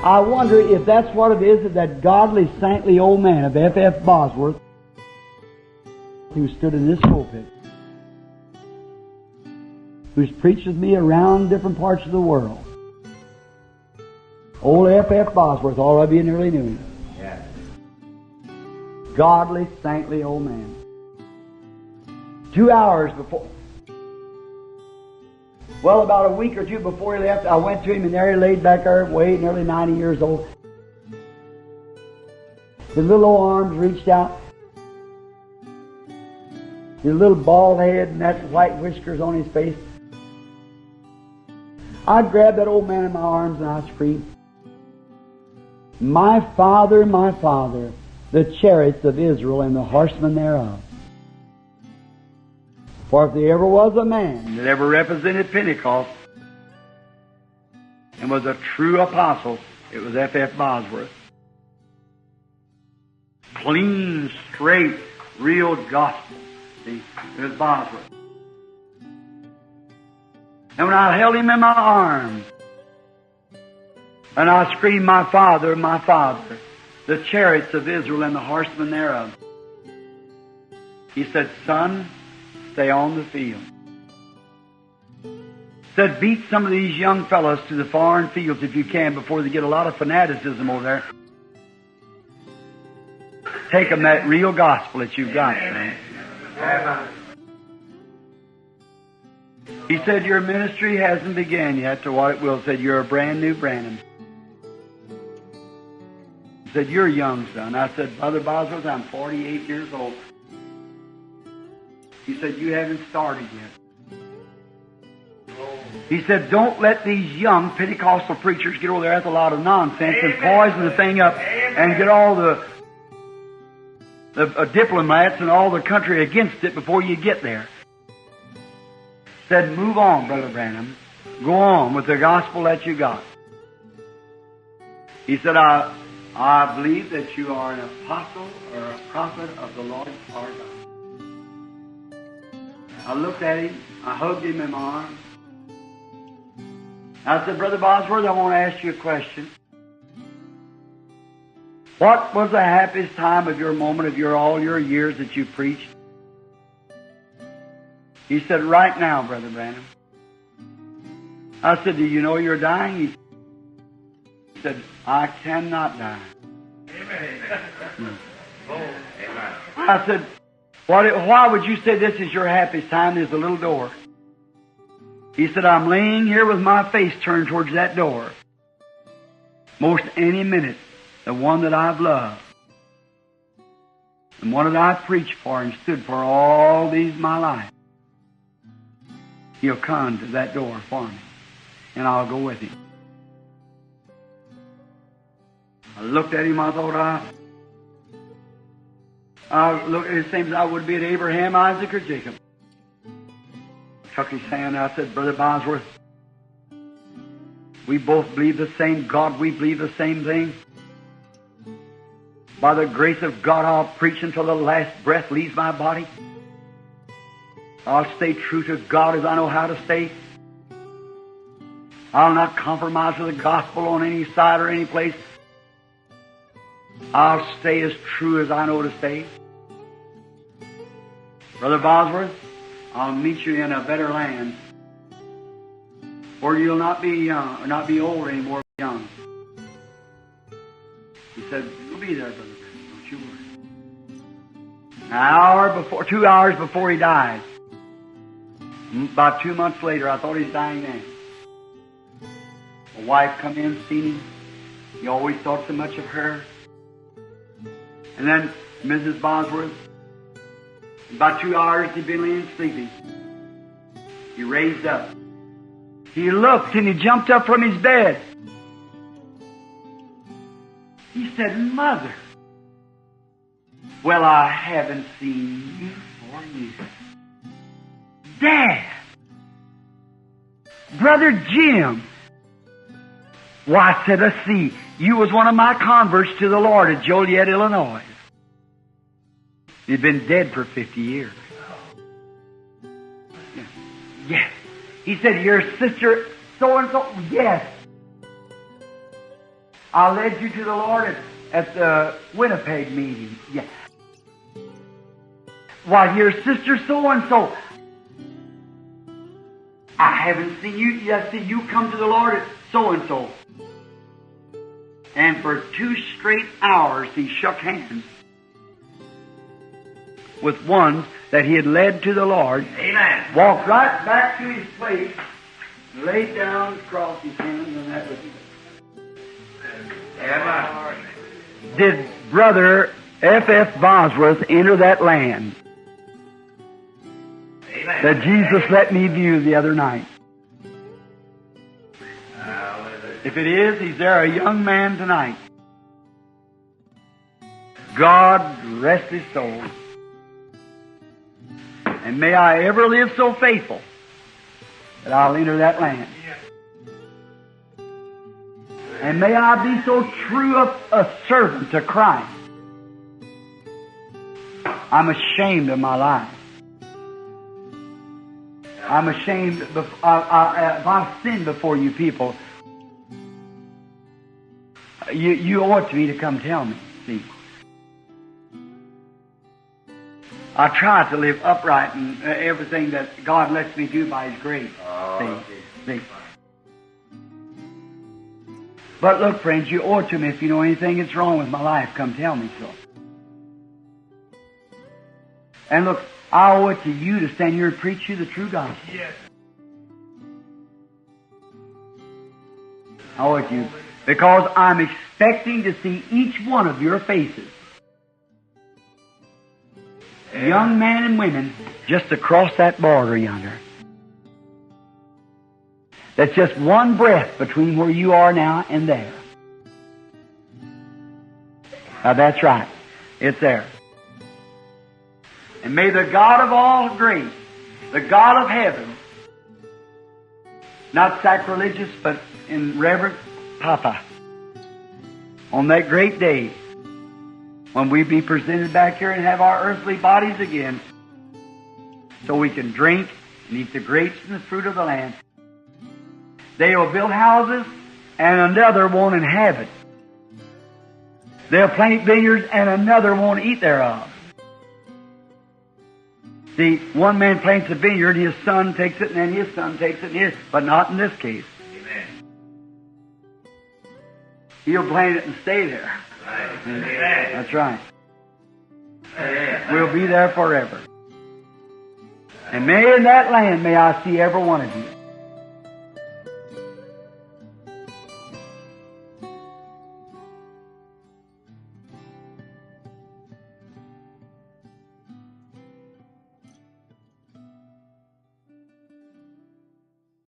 I wonder if that's what it is that godly, saintly old man of F.F. Bosworth, who stood in this pulpit, who's preached with me around different parts of the world. Old F.F. Bosworth, all of you nearly knew him. Yeah. Godly, saintly old man. 2 hours before, well, about a week or two before he left, I went to him, and there he laid back there, way nearly 90 years old. His little old arms reached out. His little bald head and that white whiskers on his face. I grabbed that old man in my arms and I screamed, my Father, the chariots of Israel and the horsemen thereof. For if there ever was a man that ever represented Pentecost and was a true apostle, it was F.F. Bosworth. Clean, straight, real gospel. See, it was Bosworth. And when I held him in my arms, and I screamed, my Father, the chariots of Israel and the horsemen thereof, he said, son, stay on the field. Said, beat some of these young fellows to the foreign fields if you can before they get a lot of fanaticism over there. Take them that real gospel that you've got, man. He said, your ministry hasn't begun yet to what it will. Said, you're a brand new Branham. He said, you're young, son. I said, Brother Bosworth, I'm 48 years old. He said, you haven't started yet. He said, don't let these young Pentecostal preachers get over there. That's a lot of nonsense and poison the thing up and get all the diplomats and all the country against it before you get there. Said, move on, Brother Branham. Go on with the gospel that you got. He said, I believe that you are an apostle or a prophet of the Lord our God. I looked at him. I hugged him in my arms. I said, Brother Bosworth, I want to ask you a question. What was the happiest time of your moment of all your years that you preached? He said, right now, Brother Branham. I said, do you know you're dying? He said, I cannot die. Amen. I said, why would you say this is your happiest time? There's a little door. He said, I'm laying here with my face turned towards that door. Most any minute, the one that I've loved, the one that I've preached for and stood for all these my life, he'll come to that door for me, and I'll go with him. I looked at him, I thought I looked at him the same as I would be at Abraham, Isaac, or Jacob. Took his hand, I said, Brother Bosworth, we both believe the same God, we believe the same thing. By the grace of God, I'll preach until the last breath leaves my body. I'll stay true to God as I know how to stay. I'll not compromise with the gospel on any side or any place. I'll stay as true as I know to stay. Brother Bosworth, I'll meet you in a better land where you'll not be young, or not be old anymore, but young. He said, you'll be there, Brother. Don't you worry. 2 hours before he died, about 2 months later, I thought he was dying then. A wife come in, seen him. He always thought so much of her. And then Mrs. Bosworth, about 2 hours he'd been laying sleeping. He raised up. He looked and he jumped up from his bed. He said, Mother, well, I haven't seen you for years. Dad, Brother Jim. Why, I said, let's see, you was one of my converts to the Lord at Joliet, Illinois. You'd been dead for 50 years. Yes. He said, your sister so-and-so? Yes. I led you to the Lord at the Winnipeg meeting. Yeah. Why, your sister so-and-so. I haven't seen you yet. See, you come to the Lord at so-and-so. And for 2 straight hours he shook hands with ones that he had led to the Lord. Amen. Walked right back to his place, laid down, crossed his hands, and that was it. Amen. Did Brother F.F. BOSWORTH enter that land Amen. that Jesus let me view the other night? If it is, he's there, a young man tonight. God rest his soul. And may I ever live so faithful that I'll enter that land. And may I be so true a servant to Christ. I'm ashamed of my life. I'm ashamed if I've sinned before you people. You owe it to me to come tell me. See, I try to live upright in everything that God lets me do by His grace. See. But look, friends, you owe it to me. If you know anything that's wrong with my life, come tell me so. And look, I owe it to you to stand here and preach you the true gospel. Yes. I owe it to you. Because I'm expecting to see each one of your faces. Young men and women just across that border yonder. That's just one breath between where you are now and there. Now that's right. It's there. And may the God of all grace, the God of heaven, not sacrilegious but in reverent Papa, on that great day when we be presented back here and have our earthly bodies again, so we can drink and eat the grapes and the fruit of the land. They will build houses and another won't inhabit. They'll plant vineyards and another won't eat thereof. See, one man plants a vineyard, his son takes it, and then his son takes it, but not in this case. Amen. He'll plant it and stay there. Right. Amen. That's right. Amen. We'll be there forever. And may in that land, may I see every one of you.